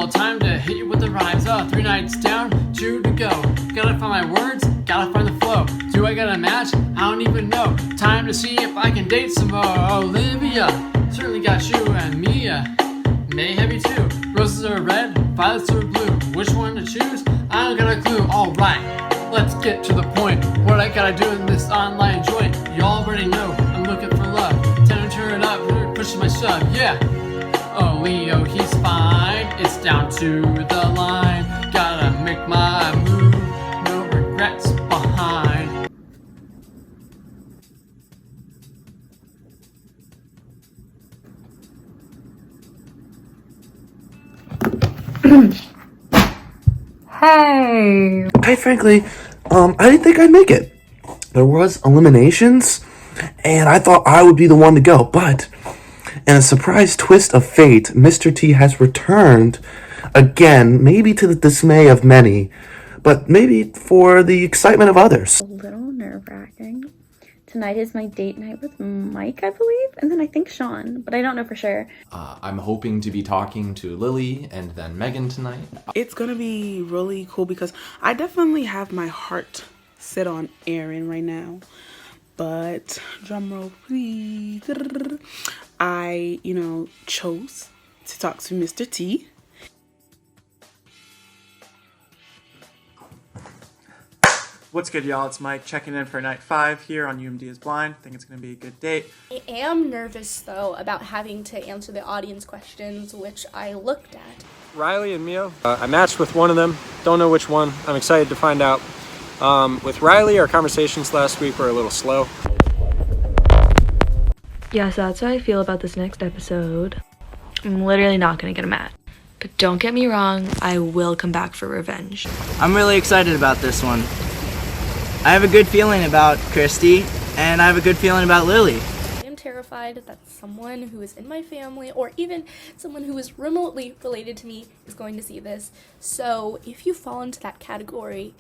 Well, time to hit you with the rhymes. 3 nights down, 2 to go. Gotta find my words, gotta find the flow. Do I got a match? I don't even know. Time to see if I can date some more. Olivia, certainly got you and Mia. May have you too. Roses are red, violets are blue. Which one to choose? I don't got a clue. Alright, let's get to the point. What I gotta do in this online joint? You already know, I'm looking for love. Time to turn it up, pushing my shove, yeah. Oh, Leo, he's fine. It's down to the line. Gotta make my move. No regrets behind. Hey! Quite frankly, I didn't think I'd make it. There was eliminations, and I thought I would be the one to go, but in a surprise twist of fate, Mr. T has returned again, maybe to the dismay of many, but maybe for the excitement of others. A little nerve-wracking. Tonight is my date night with Mike, I believe, and then I think Sean, but I don't know for sure. I'm hoping to be talking to Lily and then Megan tonight. It's gonna be really cool because I definitely have my heart set on Aaron right now. But drumroll please. I, chose to talk to Mr. T. What's good, y'all? It's Mike checking in for night 5 here on UMDisblind. Think it's going to be a good date. I am nervous, though, about having to answer the audience questions, which I looked at. Riley and Mio. I matched with one of them. Don't know which one. I'm excited to find out. With Riley, our conversations last week were a little slow. Yeah, so that's how I feel about this next episode. I'm literally not gonna get a match. But don't get me wrong, I will come back for revenge. I'm really excited about this one. I have a good feeling about Christy, and I have a good feeling about Lily. I am terrified that someone who is in my family, or even someone who is remotely related to me, is going to see this. So if you fall into that category,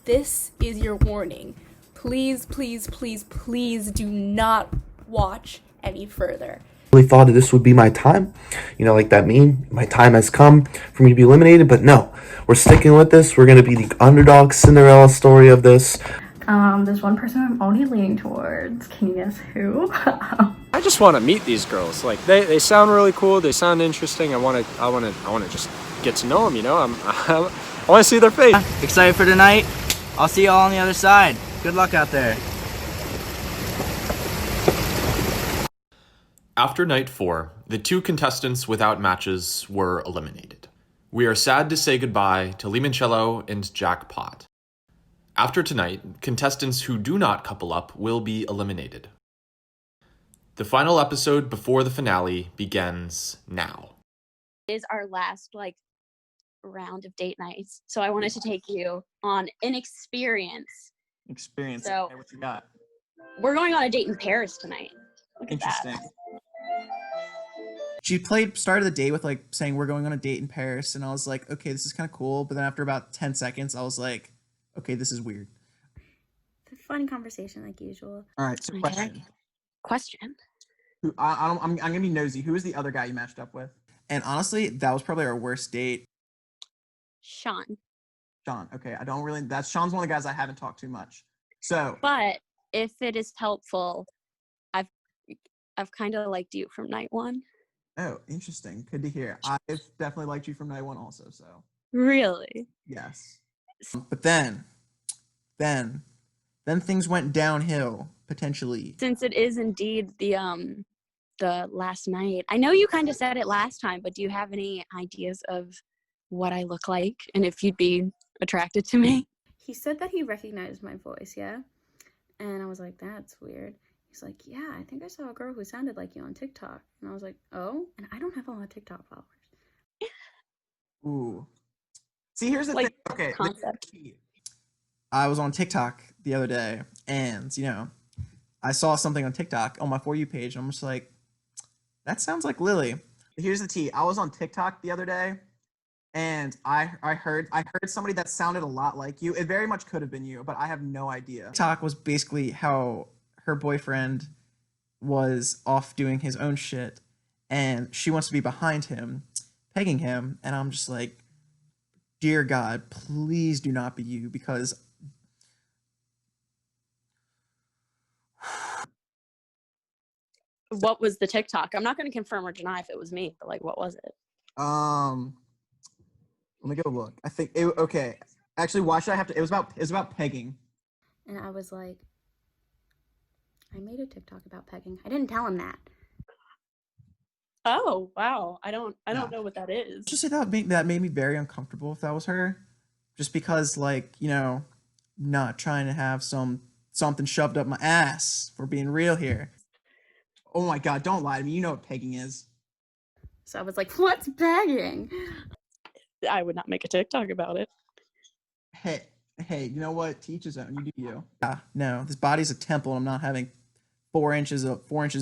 this is your warning. Please, please, please, please do not watch any further. I really thought that this would be my time, like that meme, my time has come for me to be eliminated, but no, we're sticking with this. We're going to be the underdog Cinderella story of this. There's one person I'm already leaning towards. Can you guess who? I just want to meet these girls. Like they sound really cool. They sound interesting. I want to just get to know them. I want to see their face. Excited for tonight? I'll see you all on the other side. Good luck out there. After night 4, the 2 contestants without matches were eliminated. We are sad to say goodbye to Limoncello and Jackpot. After tonight, contestants who do not couple up will be eliminated. The final episode before the finale begins now. It is our last round of date nights, so I wanted to take you on an experience. So Okay, what you got? we're going on a date in Paris tonight. Look at that. Interesting. She started the day with saying we're going on a date in Paris, and I was like, okay, this is kind of cool. But then after about 10 seconds, I was like, okay, this is weird. It's a fun conversation like usual. All right, so Question. I'm gonna be nosy. Who was the other guy you matched up with? And honestly, that was probably our worst date. Sean. Sean. Okay, Sean's one of the guys I haven't talked to much. So, But if it is helpful, I've kind of liked you from night 1. oh, interesting. Good to hear. I've definitely liked you from night 1 also. So, Really? yes. But then things went downhill potentially. Since it is indeed the last night. I know you kind of said it last time, but do you have any ideas of what I look like and if you'd be attracted to me? He said that he recognized my voice, yeah? And I was like, that's weird. He's like, yeah, I think I saw a girl who sounded like you on TikTok. And I was like, oh? And I don't have a lot of TikTok followers. Ooh. See, here's the thing. Okay. Concept. I was on TikTok the other day, and, I saw something on TikTok on my For You page, and I'm just like, that sounds like Lily. Here's the tea. I was on TikTok the other day, and I heard somebody that sounded a lot like you. It very much could have been you, but I have no idea. TikTok was basically how her boyfriend was off doing his own shit, and she wants to be behind him, pegging him, and I'm just like, dear God, please do not be you, because What was the TikTok? I'm not going to confirm or deny if it was me, but like, what was it? let me go look. I think it, okay. Actually, why should I have to? It was about pegging. And I was like, I made a TikTok about pegging. I didn't tell him that. Oh, wow. I don't Yeah. know what that is. Just say that made me very uncomfortable if that was her, just because, like, you know, not trying to have something shoved up my ass, for being real here. Oh my God, don't lie to me. You know what pegging is. So I was like, what's pegging? I would not make a TikTok about it. Hey, you know what? To each his own. You do you. Yeah, no, this body's a temple, and I'm not having 4 inches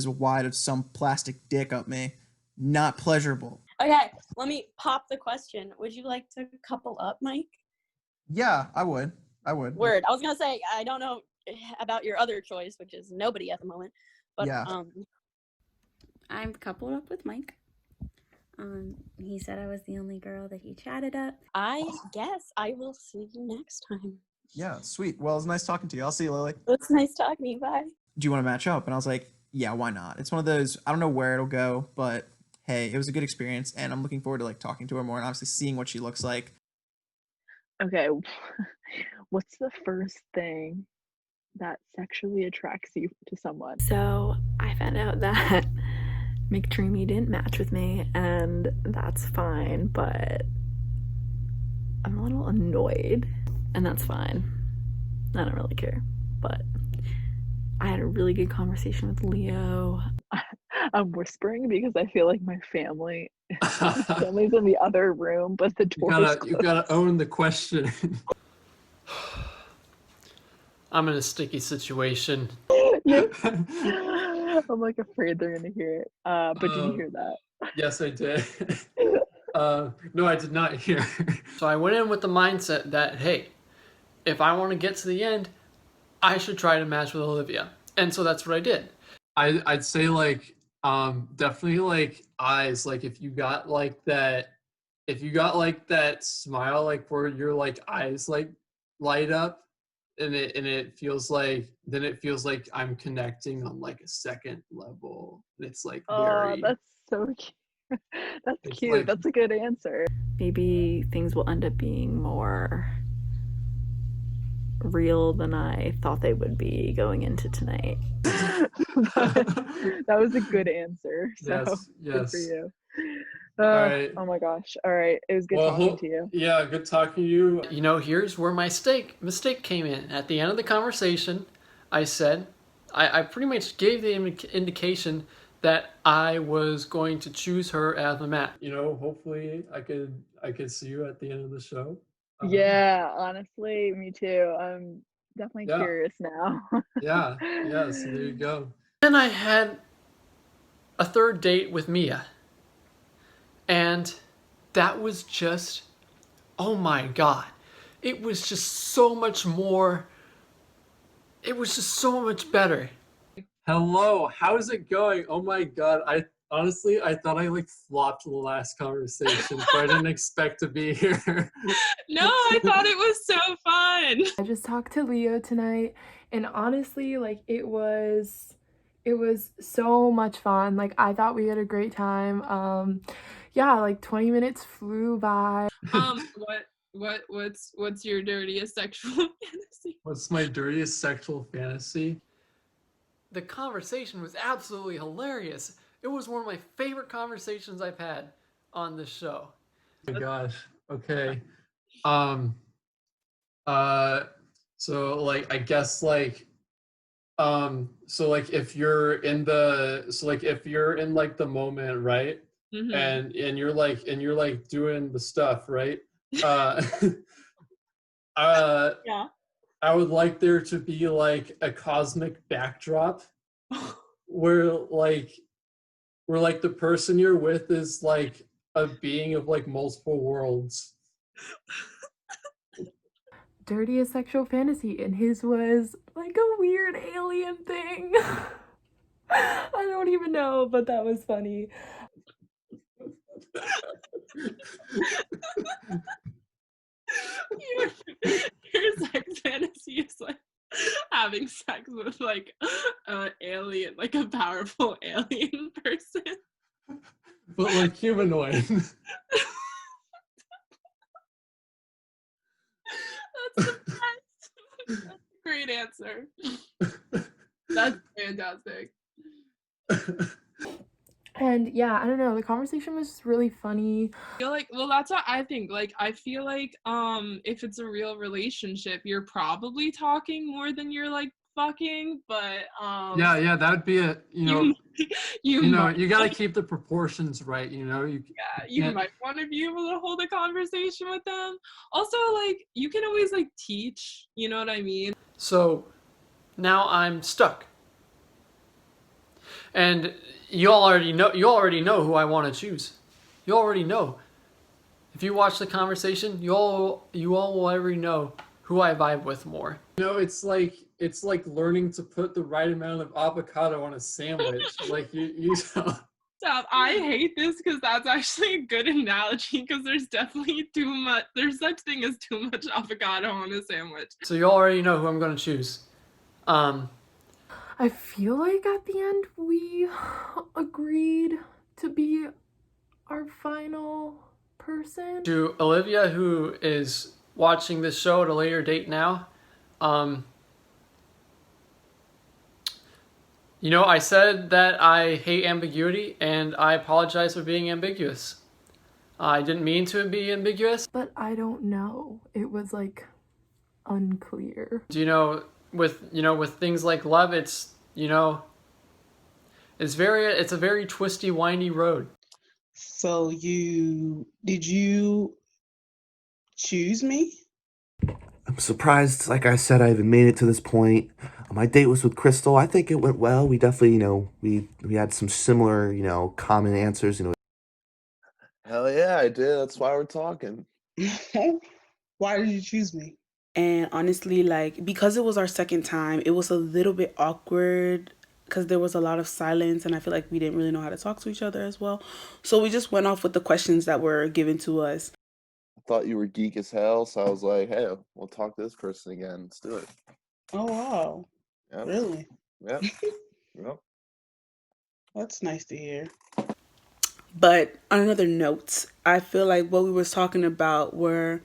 wide of some plastic dick up me. Not pleasurable. Okay, let me pop the question. Would you like to couple up, Mike? Yeah, I would. Word. I was gonna say, I don't know about your other choice, which is nobody at the moment. But Yeah. I'm coupled up with Mike. He said I was the only girl that he chatted up. I guess I will see you next time. Yeah, sweet. Well, it's nice talking to you. I'll see you, Lily. It's nice talking to you. Bye. Do you want to match up? And I was like, yeah, why not? It's one of those, I don't know where it'll go, but hey, it was a good experience, and I'm looking forward to like talking to her more and obviously seeing what she looks like. Okay, what's the first thing that sexually attracts you to someone? So I found out that McDreamy didn't match with me, and that's fine, but I'm a little annoyed, and that's fine. I don't really care, but I had a really good conversation with Leo. I'm whispering because I feel like my family's in the other room, but the door is closed. You gotta own the question. I'm in a sticky situation. I'm like afraid they're gonna hear it. But did you hear that? Yes, I did. No, I did not hear. So I went in with the mindset that, hey, if I want to get to the end, I should try to match with Olivia. And so that's what I did. I'd say like definitely like eyes, like if you got like that smile, like where your like eyes like light up, and it feels like I'm connecting on like a second level. And it's like very, Oh, that's so cute. That's It's cute. like- That's a good answer. Maybe things will end up being more real than I thought they would be going into tonight. That was a good answer. So good for yes. you. All right. Oh my gosh. All right. It was good Well, talking to you. Yeah, good talking to you. You know, here's where my mistake came in. At the end of the conversation, I said, I pretty much gave the indication that I was going to choose her as the match. You know, hopefully I could see you at the end of the show. Yeah, honestly, me too. I'm definitely Yeah. curious now. Yeah, so there you go. Then I had a third date with Mia. And that was just, oh my God. It was just so much more, it was just so much better. Hello, how's it going? Oh my God, I thought I like flopped the last conversation, but I didn't expect to be here. No, I thought it was so fun. I just talked to Leo tonight, and honestly, like it was so much fun. Like I thought we had a great time. Yeah, like 20 minutes flew by. What's your dirtiest sexual fantasy? What's my dirtiest sexual fantasy? The conversation was absolutely hilarious. It was one of my favorite conversations I've had on this show. Oh my gosh. Okay. So like I guess like so like if you're in like the moment, right? Mhm. And you're like doing the stuff, right? Yeah. I would like there to be like a cosmic backdrop where the person you're with is like a being of like multiple worlds. Dirtiest sexual fantasy, and his was like a weird alien thing. I don't even know, but that was funny. Your sex fantasy is like having sex with like an alien, like a powerful alien person. But like humanoid. That's the best. That's a great answer. That's fantastic. And yeah, I don't know, the conversation was just really funny. I feel like, well, that's what I think. Like, I feel like if it's a real relationship, you're probably talking more than you're like fucking, but Yeah, that would be a you you got to keep the proportions right. You you might want to be able to hold a conversation with them. Also, like, you can always like teach, you know what I mean? So now I'm stuck, and you already know who I want to choose. You already know. If you watch the conversation, you all will already know who I vibe with more. It's like learning to put the right amount of avocado on a sandwich. Like you Stop. I hate this because that's actually a good analogy because there's definitely too much. There's such thing as too much avocado on a sandwich. So you already know who I'm gonna choose. I feel like at the end we agreed to be our final person. To Olivia, who is watching this show at a later date now, I said that I hate ambiguity, and I apologize for being ambiguous. I didn't mean to be ambiguous. But I don't know. It was like unclear. With things like love, it's a very twisty, windy road. So did you choose me? I'm surprised, like I said, I even made it to this point. My date was with Crystal. I think it went well. We definitely, we had some similar, common answers, Hell yeah, I did. That's why we're talking. Why did you choose me? And honestly, like, because it was our second time, it was a little bit awkward because there was a lot of silence and I feel like we didn't really know how to talk to each other as well. So we just went off with the questions that were given to us. I thought you were geek as hell, so I was like, hey, we'll talk to this person again. Let's do it. Oh, wow. Yep. Really? Yep. Yep. That's nice to hear. But on another note, I feel like what we was talking about were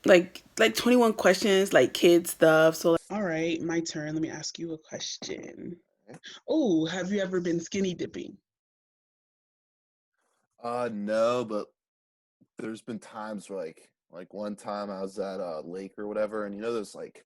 like 21 questions, like kid stuff. So all right, my turn. Let me ask you a question. Oh, have you ever been skinny dipping? No, but there's been times where like one time I was at a lake or whatever, and there's like,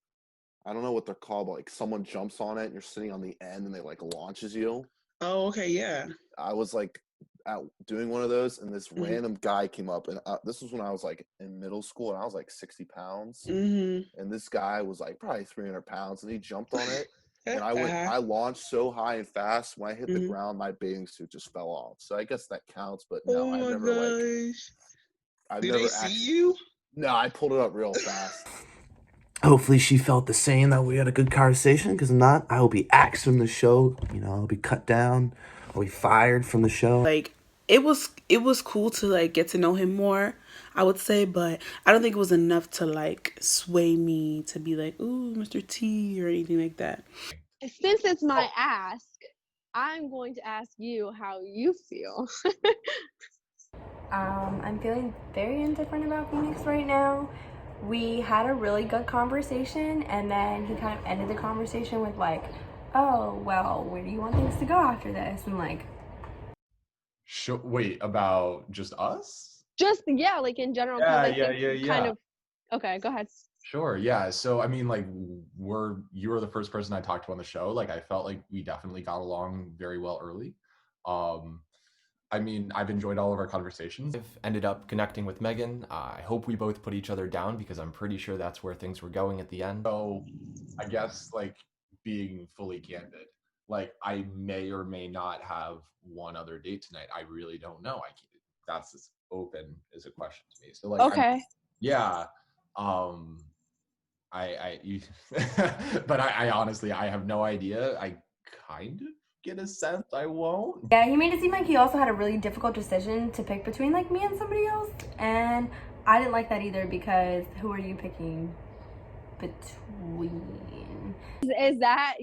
I don't know what they're called, but like someone jumps on it and you're sitting on the end and they like launches you. Oh, okay, yeah. I was like out doing one of those, and this random guy came up, and this was when I was like in middle school, and I was like 60 pounds, and this guy was like probably 300 pounds, and he jumped on it, and I launched so high and fast. When I hit the ground, my bathing suit just fell off. So I guess that counts, but no, I've never Did they see you? No, I pulled it up real fast. Hopefully she felt the same, that we had a good conversation, because if not, I will be axed from the show. I'll be cut down. I'll be fired from the show. Like, it was cool to like get to know him more, I would say, but I don't think it was enough to like sway me to be like, ooh, Mr. T or anything like that. Since it's my ask, I'm going to ask you how you feel. I'm feeling very indifferent about Phoenix right now. We had a really good conversation, and then he kind of ended the conversation with like, oh, well, where do you want things to go after this? And like, wait, about just us? Just, yeah, like in general. Yeah. Kind of, okay, go ahead. Sure, yeah. So, I mean, like, you were the first person I talked to on the show. Like, I felt like we definitely got along very well early. I mean, I've enjoyed all of our conversations. I've ended up connecting with Megan. I hope we both put each other down because I'm pretty sure that's where things were going at the end. So, I guess, like, being fully candid, like, I may or may not have one other date tonight. I really don't know. That's as open as a question to me. So, like, okay. But I honestly, I have no idea. I kind of get a sense I won't. Yeah, he made it seem like he also had a really difficult decision to pick between like me and somebody else, and I didn't like that either because who are you picking between? Is that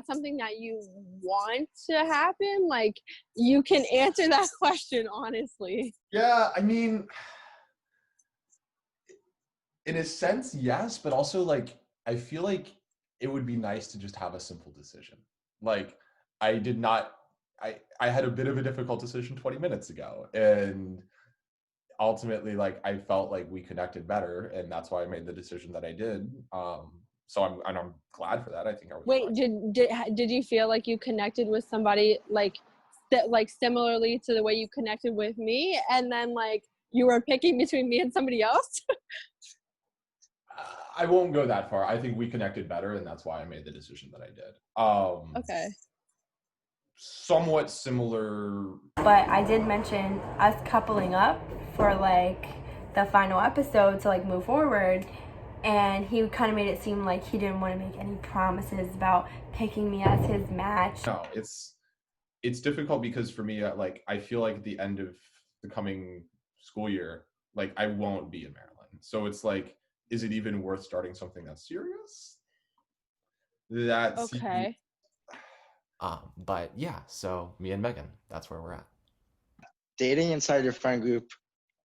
something that you want to happen? Like, you can answer that question honestly. Yeah, I mean, in a sense, yes, but also like I feel like it would be nice to just have a simple decision. Like I did not I had a bit of a difficult decision 20 minutes ago, and ultimately like I felt like we connected better, and that's why I made the decision that I did. So I'm glad for that. I think I was Wait, did you feel like you connected with somebody like similarly to the way you connected with me, and then like you were picking between me and somebody else? I won't go that far. I think we connected better, and that's why I made the decision that I did. Okay. Somewhat similar. But I did mention us coupling up for like the final episode to like move forward, and he kind of made it seem like he didn't want to make any promises about picking me as his match. No, it's difficult because for me, like I feel like at the end of the coming school year, like I won't be in Maryland. So it's like, is it even worth starting something that's serious? That's okay. But yeah, so me and Megan, that's where we're at. Dating inside your friend group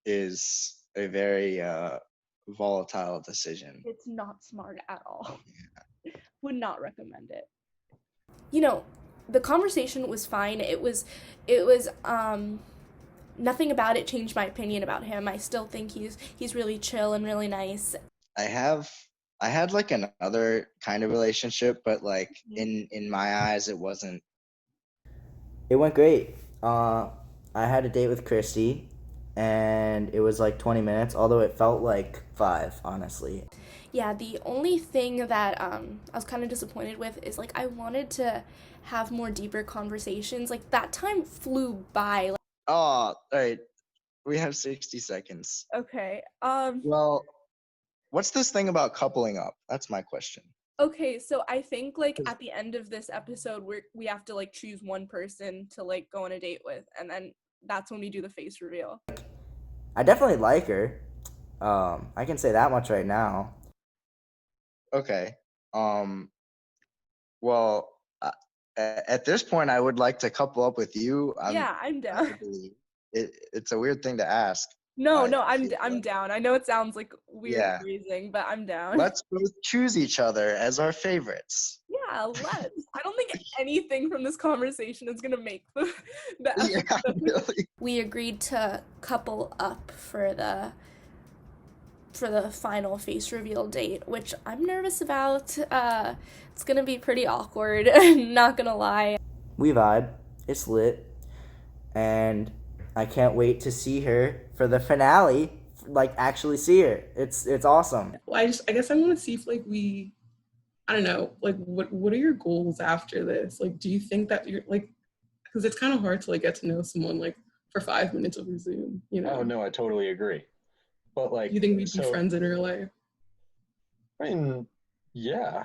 is a very volatile decision. It's not smart at all. Would not recommend it. You know, the conversation was fine. It was nothing about it changed my opinion about him. I still think he's really chill and really nice. I had like another kind of relationship, but like in my eyes it wasn't. It went great. I had a date with Christy and it was like 20 minutes, although it felt like 5, honestly. Yeah, the only thing that I was kind of disappointed with is like I wanted to have more deeper conversations. Like that time flew by. Oh, all right. We have 60 seconds. Okay. Well, what's this thing about coupling up? That's my question. Okay, so I think like at the end of this episode we have to like choose one person to like go on a date with, and then that's when we do the face reveal. I definitely like her. I can say that much right now. Okay. Well, at this point, I would like to couple up with you. Yeah, I'm down. It's a weird thing to ask. No, I'm down. I know it sounds like weird Yeah. phrasing, but I'm down. Let's both choose each other as our favorites. Yeah, let's. I don't think anything from this conversation is gonna make the Yeah, really. We agreed to couple up for the final face reveal date, which I'm nervous about. It's gonna be pretty awkward, not gonna lie. We vibe. It's lit. And I can't wait to see her for the finale. Like, actually see her. It's awesome. Well, I guess I want to see if like I don't know, like what are your goals after this? Like, do you think that you're like, because it's kind of hard to like get to know someone like for 5 minutes over Zoom, you know? Oh no, I totally agree. But like, You think we'd be friends in real life? I mean, yeah.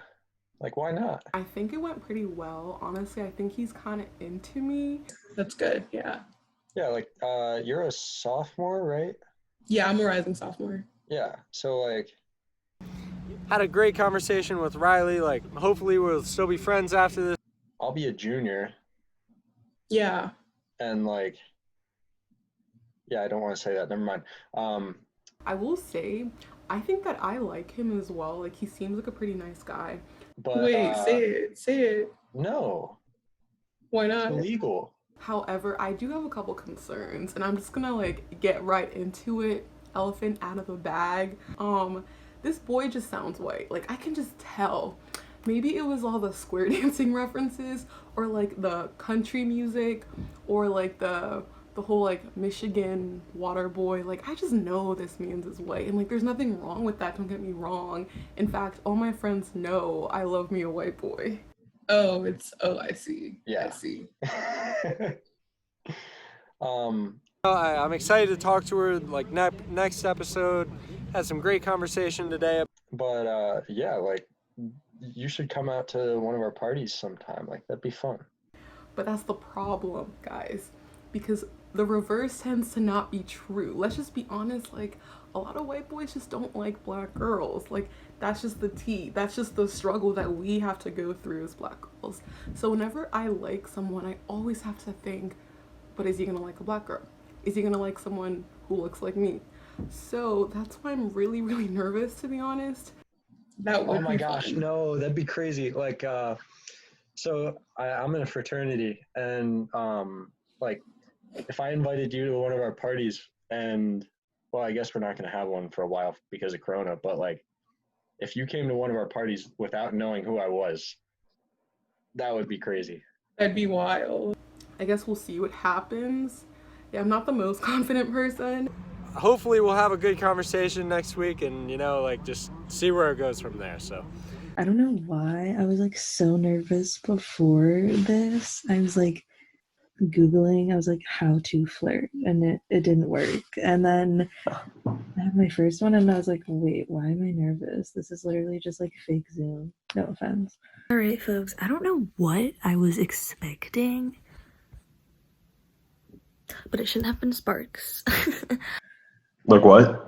Like, why not? I think it went pretty well. Honestly, I think he's kind of into me. That's good. Yeah. Yeah, like, you're a sophomore, right? Yeah, I'm a rising sophomore. Yeah. So like, had a great conversation with Riley. Like, hopefully we'll still be friends after this. I'll be a junior. Yeah. And like, yeah, I don't want to say that. Never mind. I will say, I think that I like him as well. Like, he seems like a pretty nice guy. But Wait, say it. No. Why not? It's illegal. However, I do have a couple concerns, and I'm just gonna like get right into it. Elephant out of the bag. This boy just sounds white. Like, I can just tell. Maybe it was all the square dancing references, or like the country music, or like the whole like Michigan water boy. Like, I just know this man's is white, and like there's nothing wrong with that, don't get me wrong. In fact, all my friends know I love me a white boy. Oh, I see. Yeah. I see. I'm excited to talk to her like next episode. Had some great conversation today. But yeah, like, you should come out to one of our parties sometime. Like, that'd be fun. But that's the problem, guys, because the reverse tends to not be true. Let's just be honest, like, a lot of white boys just don't like black girls. Like, that's just the tea. That's just the struggle that we have to go through as black girls. So whenever I like someone, I always have to think, but is he gonna like a black girl? Is he gonna like someone who looks like me? So that's why I'm really, really nervous, to be honest. That Oh would my be gosh, fun. no, that'd be crazy. Like, so I'm in a fraternity, and like, if I invited you to one of our parties, and well, I guess we're not gonna have one for a while because of Corona, but like, if you came to one of our parties without knowing who I was, that would be crazy. That'd be wild. I guess we'll see what happens. Yeah, I'm not the most confident person. Hopefully, we'll have a good conversation next week, and like just see where it goes from there. So. I don't know why I was like so nervous before this. I was like Googling, I was like, how to flirt, and it didn't work. And then I had my first one, and I was like, wait, why am I nervous? This is literally just like fake Zoom. No offense. All right, folks, I don't know what I was expecting, but it shouldn't have been Sparks. Like what?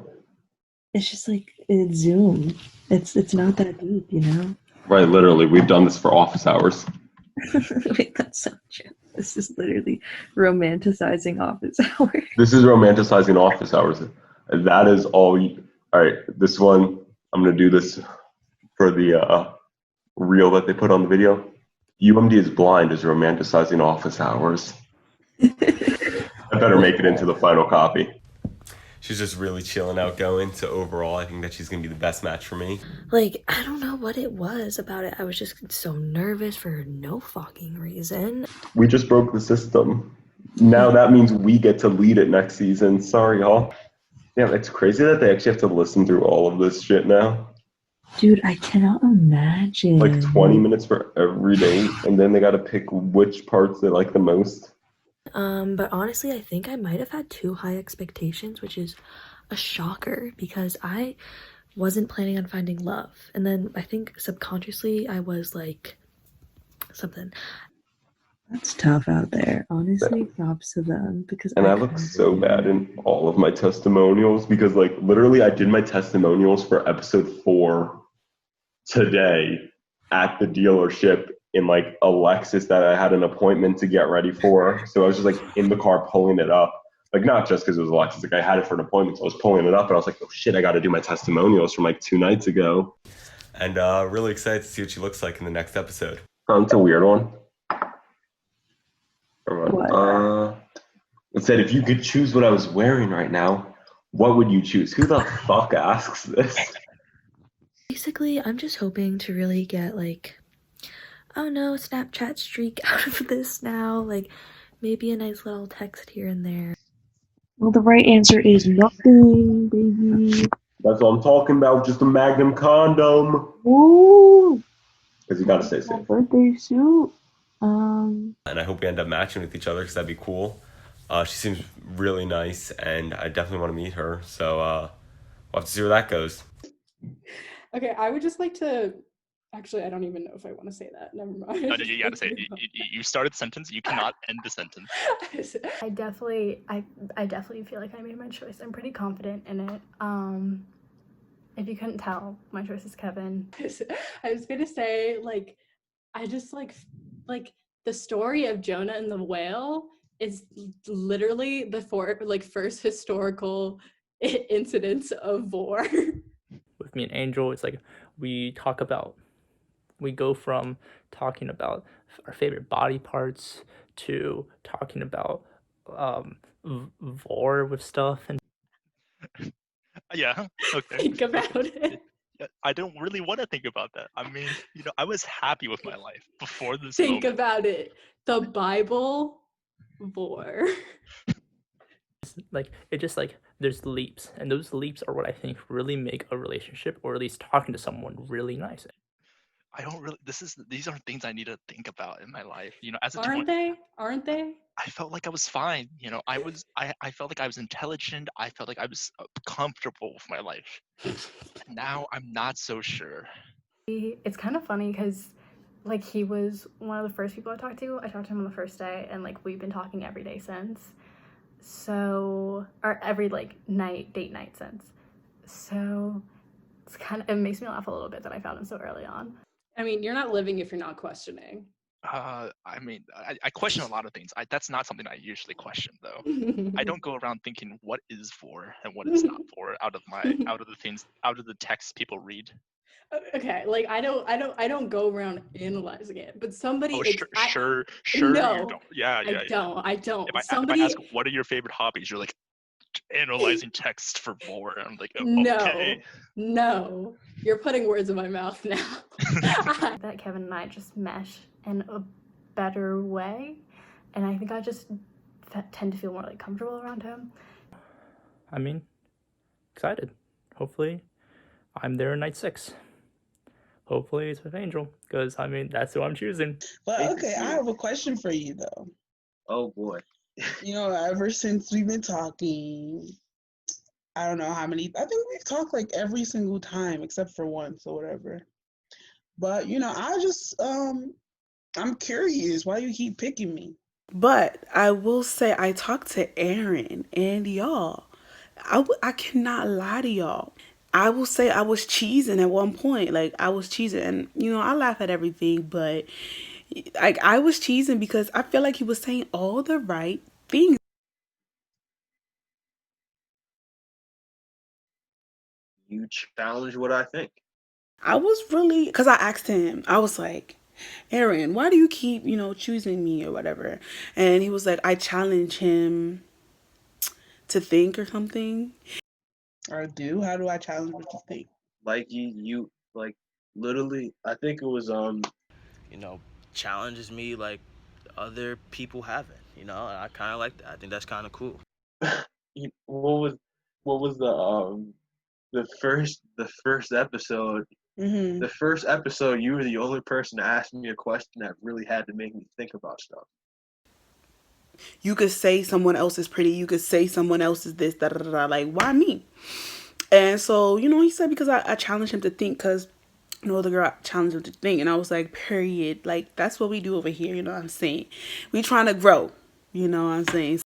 It's just like it's Zoom. It's not that deep, you know? Right, literally. We've done this for office hours. Wait, that's so true. This is literally romanticizing office hours. This is romanticizing office hours. That is all. All right, this one, I'm going to do this for the reel that they put on the video. UMDisblind is romanticizing office hours. I better make it into the final copy. She's just really chill and outgoing, so overall I think that she's going to be the best match for me. Like, I don't know what it was about it. I was just so nervous for no fucking reason. We just broke the system. Now that means we get to lead it next season. Sorry, y'all. Yeah, it's crazy that they actually have to listen through all of this shit now. Dude, I cannot imagine. Like 20 minutes for every date, and then they got to pick which parts they like the most. But honestly, I think I might have had too high expectations, which is a shocker because I wasn't planning on finding love. And then I think subconsciously I was like, something. That's tough out there. Honestly, props to them because And I look so bad in all of my testimonials because, like, literally I did my testimonials for episode 4 today at the dealership in, like, a Lexus that I had an appointment to get ready for. So I was just, like, in the car pulling it up. Like, not just because it was a Lexus. Like, I had it for an appointment, so I was pulling it up, and I was like, oh, shit, I got to do my testimonials from, like, 2 nights ago. And really excited to see what she looks like in the next episode. It's a weird one. It said, if you could choose what I was wearing right now, what would you choose? Who the fuck asks this? Basically, I'm just hoping to really get like, oh no, Snapchat streak out of this now. Like, maybe a nice little text here and there. Well, the right answer is nothing, baby. That's what I'm talking about, just a Magnum condom. Ooh. Because you gotta stay safe. Birthday suit. And I hope we end up matching with each other because that'd be cool. She seems really nice, and I definitely want to meet her. So we'll have to see where that goes. Okay, I would just like to. Actually, I don't even know if I want to say that. Never mind. No, you gotta say it. You started the sentence. You cannot end the sentence. I definitely feel like I made my choice. I'm pretty confident in it. If you couldn't tell, my choice is Kevin. I was gonna say, like, I just like the story of Jonah and the whale is literally the first historical incidents of war. With me and Angel, it's like we go from talking about our favorite body parts to talking about vor with stuff and Yeah. Okay. Think about it. I don't really want to think about that. I mean, I was happy with my life before this Think moment. about it. The Bible, war. like it just like there's leaps, and those leaps are what I think really make a relationship, or at least talking to someone, really nice. I don't really. These aren't things I need to think about in my life. As a Aren't they? I felt like I was fine. I felt like I was intelligent. I felt like I was comfortable with my life. Now I'm not so sure. It's kind of funny because like, he was one of the first people I talked to. I talked to him on the first day, and, like, we've been talking every day since. So, or every, like, date night since. So, it makes me laugh a little bit that I found him so early on. I mean, you're not living if you're not questioning. I mean, I question a lot of things. That's not something I usually question, though. I don't go around thinking what is for and what is not for out of the texts people read. Okay, like I don't go around analyzing it, but somebody. Oh, sure, No, you don't. Yeah. I don't. If I Somebody. ask what are your favorite hobbies, you're like analyzing text for more. And I'm like, oh, No, okay. no, you're putting words in my mouth now. That Kevin and I just mesh in a better way, and I think I just tend to feel more, like, comfortable around him. I mean, excited. Hopefully, I'm there in night 6. Hopefully it's with Angel, because, I mean, that's who I'm choosing. But okay, I have a question for you though. Oh boy. You know, ever since we've been talking, I don't know how many, I think we've talked like every single time except for once or whatever. But, you know, I just, I'm curious why you keep picking me. But I will say I talked to Aaron, and y'all, I cannot lie to y'all. I will say I was cheesing at one point. Like, I was cheesing, and, you know, I laugh at everything, but, like, I was cheesing because I feel like he was saying all the right things. You challenge what I think. I was really, because I asked him, I was like, Aaron, why do you keep, you know, choosing me or whatever? And he was like, I challenge him to think or something. Or do? How do I challenge what you think? Like you like literally, I think it was you know, challenges me like other people haven't. You know, I kind of like that. I think that's kind of cool. what was the first episode? Mm-hmm. The first episode, you were the only person to ask me a question that really had to make me think about stuff. You could say someone else is pretty. You could say someone else is this, da da da. Like, why me? And so, you know, he said because I challenged him to think because, you know, the girl challenged him to think. And I was like, period. Like, that's what we do over here. You know what I'm saying? We trying to grow. You know what I'm saying?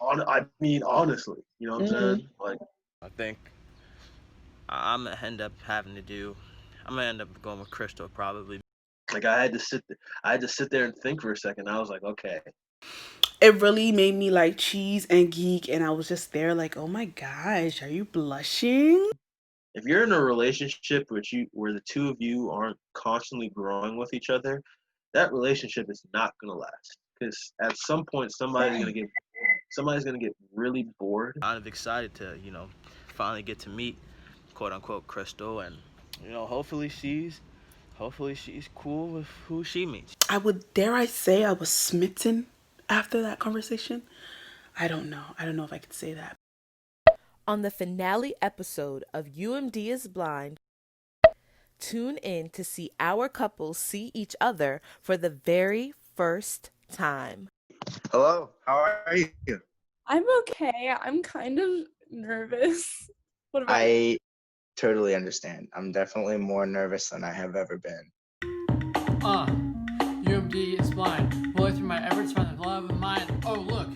I mean, honestly, you know what I'm saying? Like, I think I'm gonna end up going with Crystal probably. Like I had to sit there and think for a second. I was like, okay. It really made me like cheese and geek, and I was just there like, oh my gosh, are you blushing? If you're in a relationship where the two of you aren't constantly growing with each other, that relationship is not gonna last. Because at some point, somebody's gonna get really bored. I'm excited to, you know, finally get to meet, quote unquote, Crystal, and you know, hopefully she's cool with who she meets. Dare I say I was smitten after that conversation? I don't know if I could say that. On the finale episode of UMDisblind, tune in to see our couples see each other for the very first time. Hello, how are you? I'm okay. I'm kind of nervous. What about you? I totally understand. I'm definitely more nervous than I have ever been. UMDisblind. Rolling through my efforts to find the love of mine. Oh look,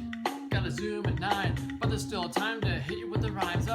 gotta zoom at 9, but there's still time to hit you with the rhymes.